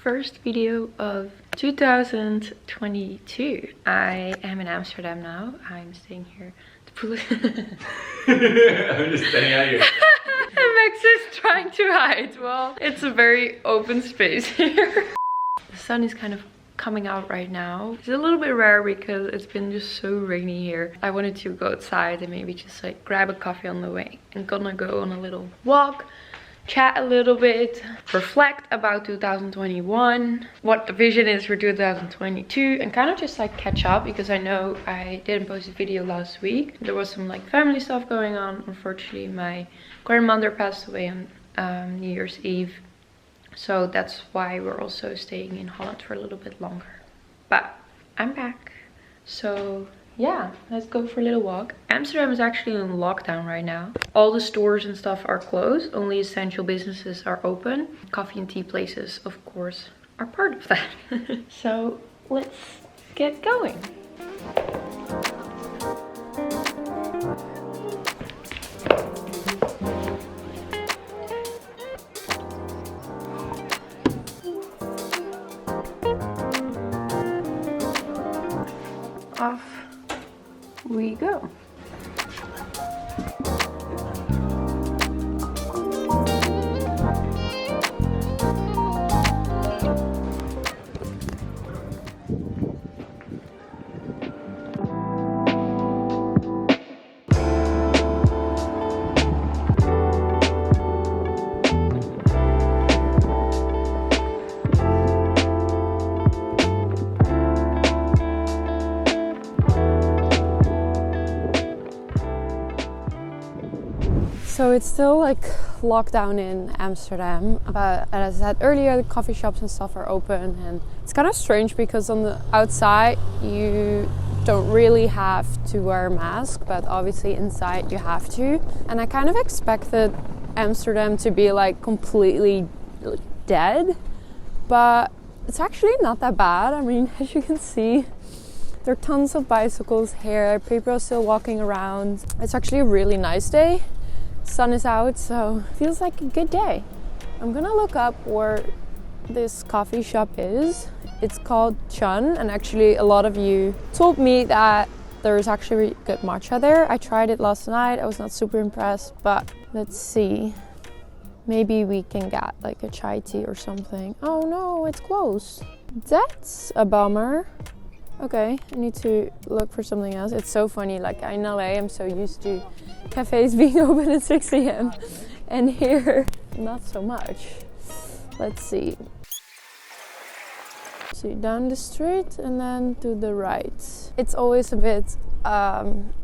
First video of 2022. I am in Amsterdam now. I'm staying here. I'm just staying out here. And Max is trying to hide. Well, it's a very open space here. The sun is kind of coming out right now. It's a little bit rare because it's been just so rainy here. I wanted to go outside and maybe just like grab a coffee on the way. I'm gonna go on a little walk, chat a little bit, reflect about 2021, what the vision is for 2022, and kind of just like catch up because I know I didn't post a video last week. There was some like family stuff going on. Unfortunately, my grandmother passed away on New Year's Eve. So that's why we're also staying in Holland for a little bit longer. But I'm back. So yeah, let's go for a little walk. Amsterdam is actually in lockdown right now. All the stores and stuff are closed. Only essential businesses are open. Coffee and tea places, of course, are part of that. So let's get going. Off we go. So it's still like lockdown in Amsterdam, but as I said earlier, the coffee shops and stuff are open, and it's kind of strange because on the outside you don't really have to wear a mask, but obviously inside you have to. And I kind of expected Amsterdam to be like completely dead, but it's actually not that bad. I mean, as you can see, there are tons of bicycles here, people are still walking around. It's actually a really nice day. Sun is out, so it feels like a good day. I'm gonna look up where this coffee shop is. It's called Chun, and actually a lot of you told me that there's actually good matcha there. I tried it last night. I was not super impressed, but let's see. Maybe we can get like a chai tea or something. Oh no, it's closed. That's a bummer. Okay, I need to look for something else. It's so funny, like in LA I'm so used to cafes being open at 6 a.m. and here not so much. Let's see. So down the street and then to the right. It's always a bit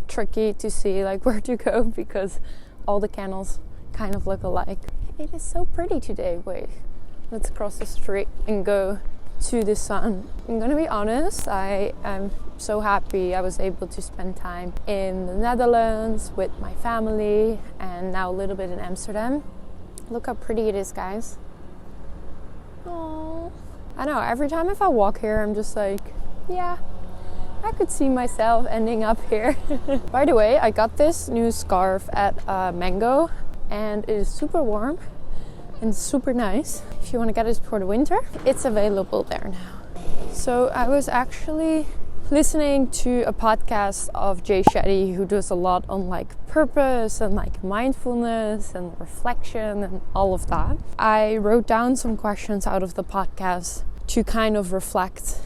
tricky to see like where to go because all the canals kind of look alike. It is so pretty today. Wait, let's cross the street and go to the sun. I'm gonna be honest, I am so happy I was able to spend time in the Netherlands with my family and now a little bit in Amsterdam. Look how pretty it is, guys. Oh, I know, every time if I walk here I'm just like, yeah, I could see myself ending up here. By the way, I got this new scarf at Mango and it is super warm and super nice. If you want to get it for the winter, it's available there now. So I was actually listening to a podcast of Jay Shetty, who does a lot on like purpose and like mindfulness and reflection and all of that. I wrote down some questions out of the podcast to kind of reflect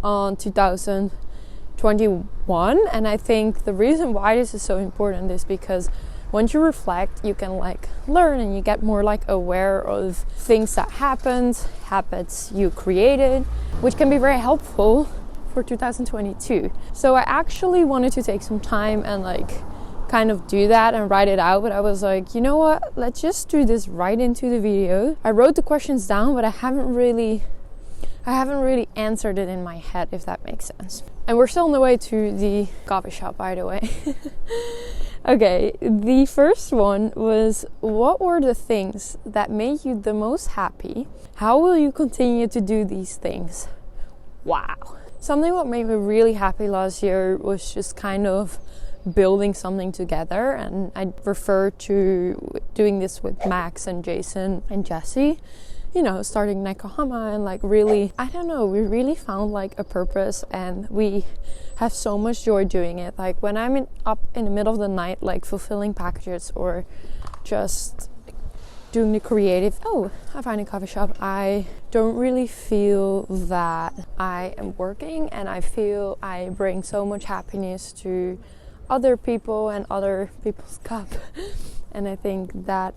on 2021, and I think the reason why this is so important is because once you reflect, you can like learn and you get more like aware of things that happened, habits you created, which can be very helpful for 2022. So I actually wanted to take some time and like kind of do that and write it out, but I was like, you know what, let's just do this right into the video. I wrote the questions down, but I haven't really answered it in my head, if that makes sense. And we're still on the way to the coffee shop, by the way. Okay, the first one was, what were the things that made you the most happy? How will you continue to do these things? Wow. Something that made me really happy last year was just kind of building something together, and I refer to doing this with Max and Jason and Jesse. you know, starting Nekahama and like really, I don't know, we really found like a purpose and we have so much joy doing it. Like when I'm up in the middle of the night, like fulfilling packages or just doing the creative, I find a coffee shop, I don't really feel that I am working, and I feel I bring so much happiness to other people and other people's cup. And I think that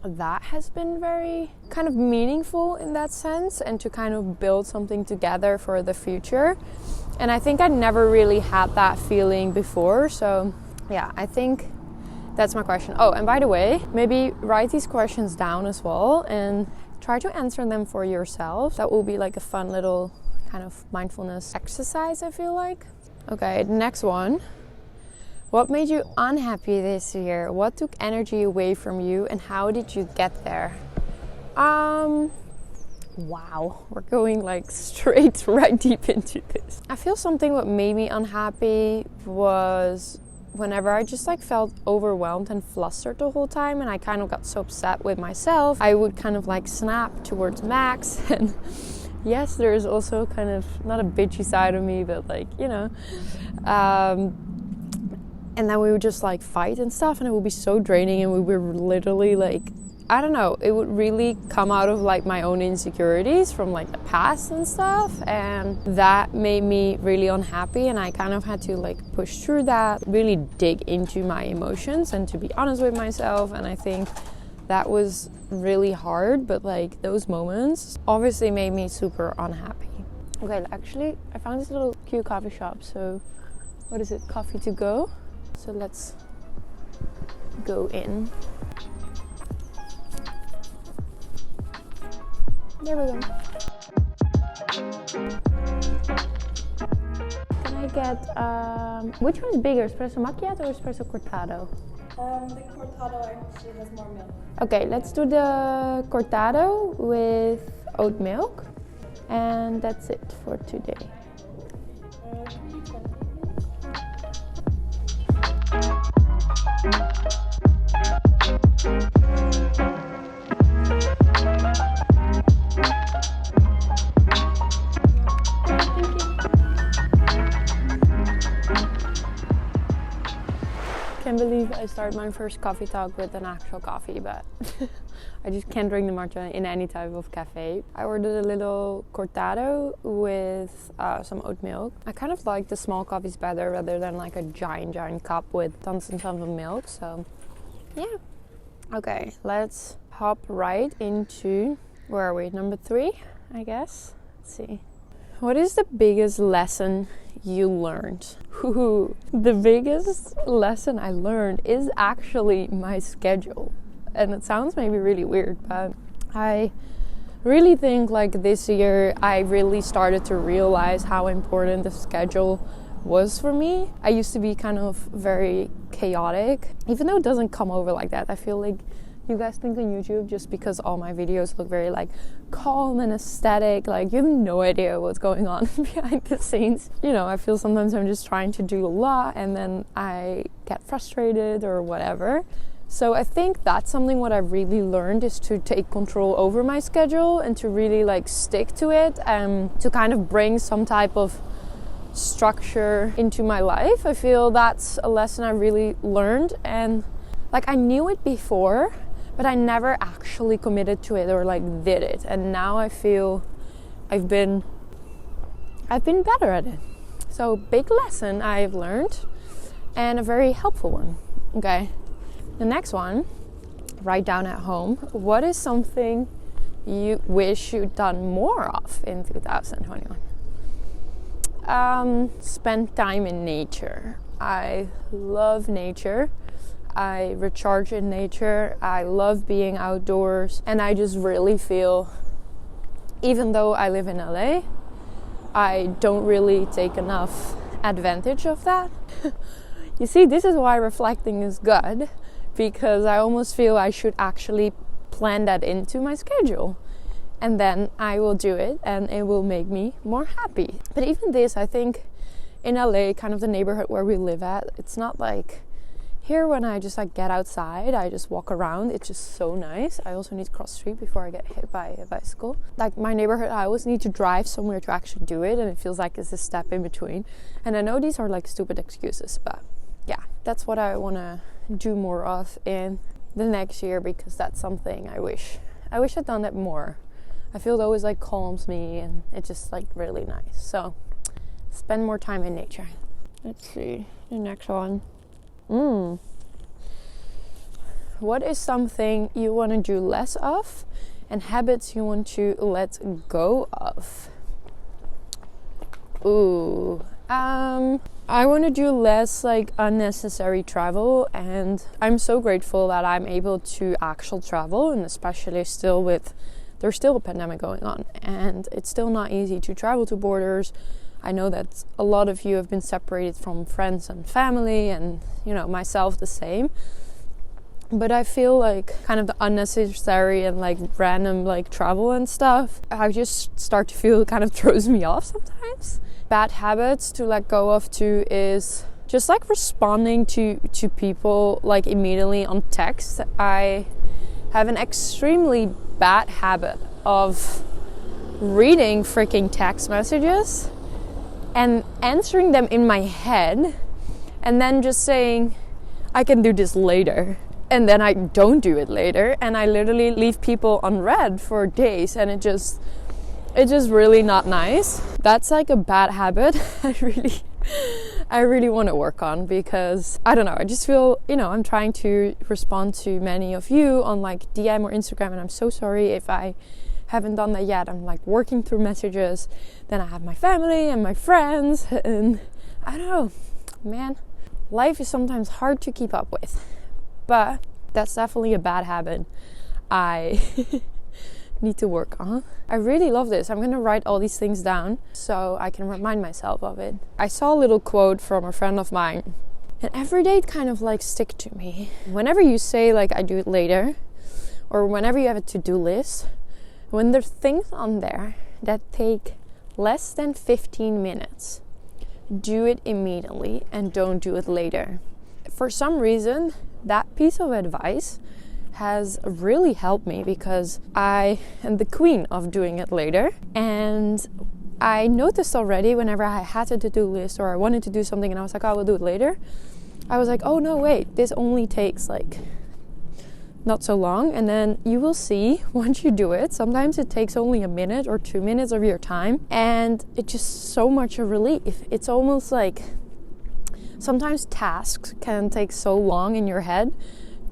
that has been very kind of meaningful in that sense, and to kind of build something together for the future. And I think I never really had that feeling before. So yeah, I think that's my question. Oh, and by the way, maybe write these questions down as well and try to answer them for yourself. That will be like a fun little kind of mindfulness exercise, I feel like. Okay, the next one. What made you unhappy this year? What took energy away from you, and how did you get there? Wow, we're going like straight right deep into this. I feel something what made me unhappy was whenever I just like felt overwhelmed and flustered the whole time, and I kind of got so upset with myself, I would kind of like snap towards Max. And yes, there is also kind of not a bitchy side of me, but like, you know, and then we would just like fight and stuff, and it would be so draining, and we were literally like, I don't know, it would really come out of like my own insecurities from like the past and stuff, and that made me really unhappy. And I kind of had to like push through that, really dig into my emotions and to be honest with myself. And I think that was really hard, but like those moments obviously made me super unhappy. Okay, actually I found this little cute coffee shop. So what is it? Coffee to go. So let's go in. There we go. Can I get, which one is bigger, espresso macchiato or espresso cortado? The cortado actually has more milk. Okay, let's do the cortado with oat milk. And that's it for today. I can't believe I started my first coffee talk with an actual coffee, but I just can't drink the matcha in any type of cafe. I ordered a little cortado with some oat milk. I kind of like the small coffees better rather than like a giant cup with tons and tons of milk. So yeah. Okay, let's hop right into, where are we? Number 3, I guess. Let's see. What is the biggest lesson you learned? The biggest lesson I learned is actually my schedule. And it sounds maybe really weird, but I really think like this year I really started to realize how important the schedule was for me. I used to be kind of very chaotic, even though it doesn't come over like that. I feel like you guys think on YouTube, just because all my videos look very like calm and aesthetic, like you have no idea what's going on behind the scenes. You know, I feel sometimes I'm just trying to do a lot and then I get frustrated or whatever. So I think that's something what I've really learned, is to take control over my schedule and to really like stick to it and to kind of bring some type of structure into my life. I feel that's a lesson I really learned, and like I knew it before, but I never actually committed to it or like did it. And now I feel I've been better at it. So big lesson I've learned, and a very helpful one. Okay. The next one, write down at home. What is something you wish you'd done more of in 2021? Spend time in nature. I love nature. I recharge in nature. I love being outdoors. And I just really feel, even though I live in LA, I don't really take enough advantage of that. You see, this is why reflecting is good, because I almost feel I should actually plan that into my schedule. And then I will do it and it will make me more happy. But even this, I think in LA, kind of the neighborhood where we live at, it's not like Here when I just like get outside, I just walk around. It's just so nice. I also need to cross the street before I get hit by a bicycle. Like my neighborhood, I always need to drive somewhere to actually do it, and it feels like it's a step in between. And I know these are like stupid excuses, but yeah, that's what I want to do more of in the next year, because that's something I wish I'd done that more. I feel it always like calms me, and it's just like really nice. So spend more time in nature. Let's see the next one. What is something you want to do less of, and habits you want to let go of? I want to do less like unnecessary travel, and I'm so grateful that I'm able to actually travel, and especially there's still a pandemic going on, and it's still not easy to travel to borders. I know that a lot of you have been separated from friends and family, and myself the same. But I feel like kind of the unnecessary and like random like travel and stuff, I just start to feel kind of throws me off sometimes. Bad habits to let go of too is just like responding to people like immediately on text. I have an extremely bad habit of reading freaking text messages and answering them in my head, and then just saying, I can do this later. And then I don't do it later, and I literally leave people unread for days, and it's just really not nice. That's like a bad habit I really want to work on, because I don't know, I just feel, I'm trying to respond to many of you on like DM or Instagram, and I'm so sorry if I haven't done that yet. I'm like working through messages. Then I have my family and my friends, and I don't know, man, life is sometimes hard to keep up with. But that's definitely a bad habit I need to work on. I really love this. I'm going to write all these things down so I can remind myself of it. I saw a little quote from a friend of mine, and every day it kind of like stick to me. Whenever you say like I do it later, or whenever you have a to-do list, when there's things on there that take less than 15 minutes, do it immediately and don't do it later. For some reason, that piece of advice has really helped me, because I am the queen of doing it later. And I noticed already whenever I had a to-do list or I wanted to do something and I was like, oh, I will do it later, I was like, oh no, wait, this only takes like not so long. And then you will see once you do it, sometimes it takes only a minute or 2 minutes of your time, and it's just so much a relief. It's almost like sometimes tasks can take so long in your head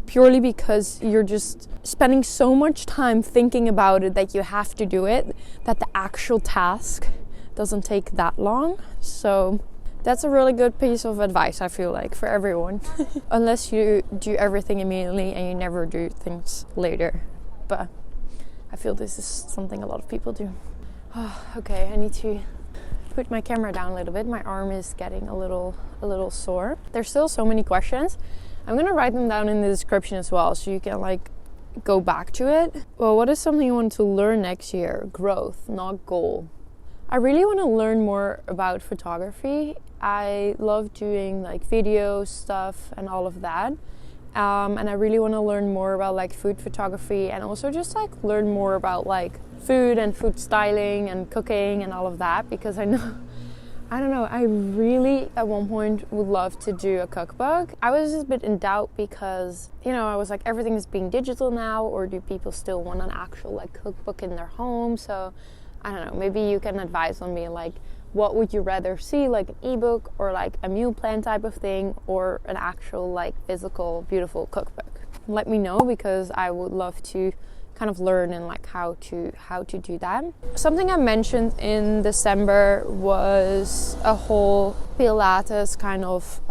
purely because you're just spending so much time thinking about it that you have to do it, that the actual task doesn't take that long. So that's a really good piece of advice, I feel like, for everyone. Unless you do everything immediately and you never do things later. But I feel this is something a lot of people do. Okay, I need to put my camera down a little bit. My arm is getting a little sore. There's still so many questions. I'm gonna write them down in the description as well, so you can like go back to it. Well, what is something you want to learn next year? Growth, not goal. I really want to learn more about photography. I love doing like video stuff and all of that. And I really want to learn more about like food photography, and also just like learn more about like food and food styling and cooking and all of that, because I really at one point would love to do a cookbook. I was just a bit in doubt because, I was like, everything is being digital now, or do people still want an actual like cookbook in their home? So I don't know, maybe you can advise on me, like, what would you rather see, like an ebook or like a meal plan type of thing, or an actual like physical beautiful cookbook? Let me know, because I would love to kind of learn and like how to do that. Something I mentioned in December was a whole Pilates kind of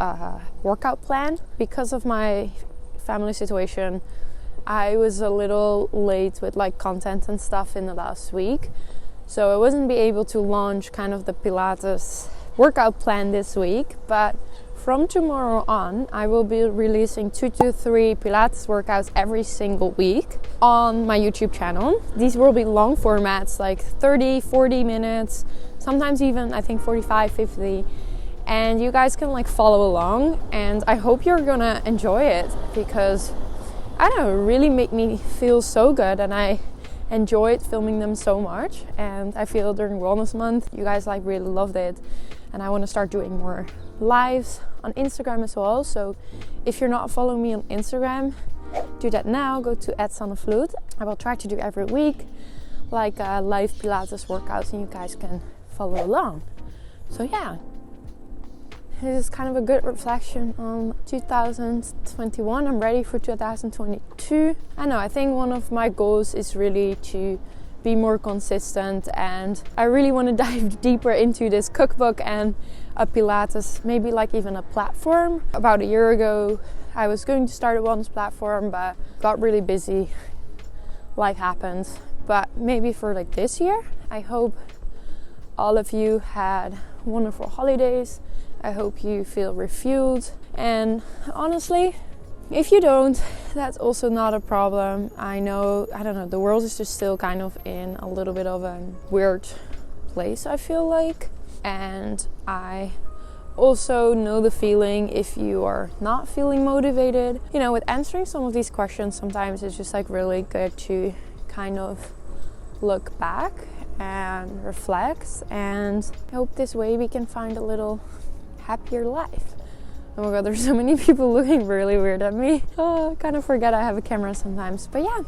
workout plan. Because of my family situation, I was a little late with like content and stuff in the last week, so I wasn't be able to launch kind of the Pilates workout plan this week. But from tomorrow on, I will be releasing 2 to 3 Pilates workouts every single week on my YouTube channel. These will be long formats, like 30, 40 minutes, sometimes even I think 45, 50. and you guys can like follow along, and I hope you're gonna enjoy it because I don't know, it really made me feel so good, and I enjoyed filming them so much. And I feel during Wellness Month you guys like really loved it, and I want to start doing more lives on Instagram as well. So if you're not following me on Instagram, do that now. Go to @Vloet. I will try to do every week like live Pilates workouts, and you guys can follow along. So yeah, this is kind of a good reflection on 2021. I'm ready for 2022. I know, I think one of my goals is really to be more consistent, and I really want to dive deeper into this cookbook and a Pilates, maybe like even a platform. About a year ago I was going to start a wellness platform, but got really busy, life happens. But maybe for like this year, I hope all of you had wonderful holidays. I hope you feel refueled, and honestly, if you don't, that's also not a problem. I know, I don't know, the world is just still kind of in a little bit of a weird place, I feel like. And I also know the feeling if you are not feeling motivated. You know, with answering some of these questions, sometimes it's just like really good to kind of look back and reflect, and I hope this way we can find a little happier life. Oh my god, there's so many people looking really weird at me. Oh, I kind of forget I have a camera sometimes. But yeah,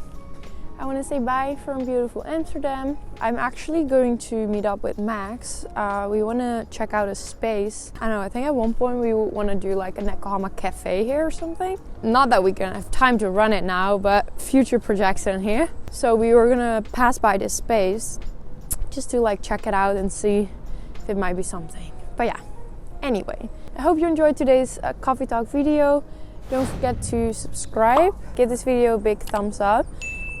I want to say bye from beautiful Amsterdam. I'm actually going to meet up with Max. We want to check out a space. I don't know, I think at one point we want to do like a Nekahama cafe here or something. Not that we can have time to run it now, but future projection here. So we were gonna pass by this space just to like check it out and see if it might be something. But yeah, anyway, I hope you enjoyed today's coffee talk video. Don't forget to subscribe, give this video a big thumbs up.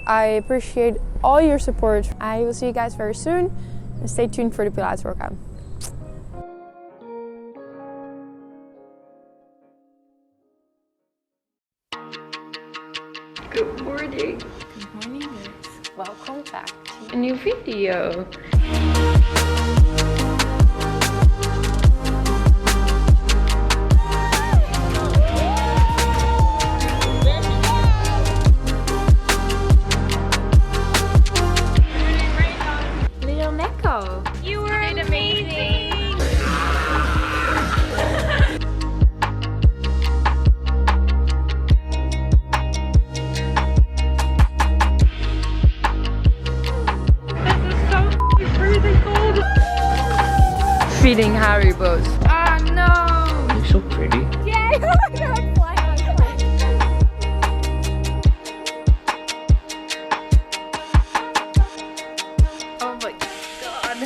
I appreciate all your support. I will see you guys very soon, and stay tuned for the Pilates workout. Good morning. Good morning, guys. Welcome back to a new video. You were amazing! This is so freezing cold! Feeding Haribos. Oh no! You're so pretty. Yay! Oh my god, I'm flying. Oh my god.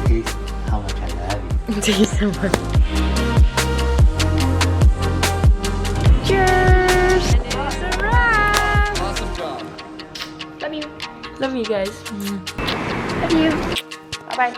Taste how much I love you. Taste so much. Cheers! And it's a wrap! Awesome job. Love you. Love you guys. Love you. Bye bye.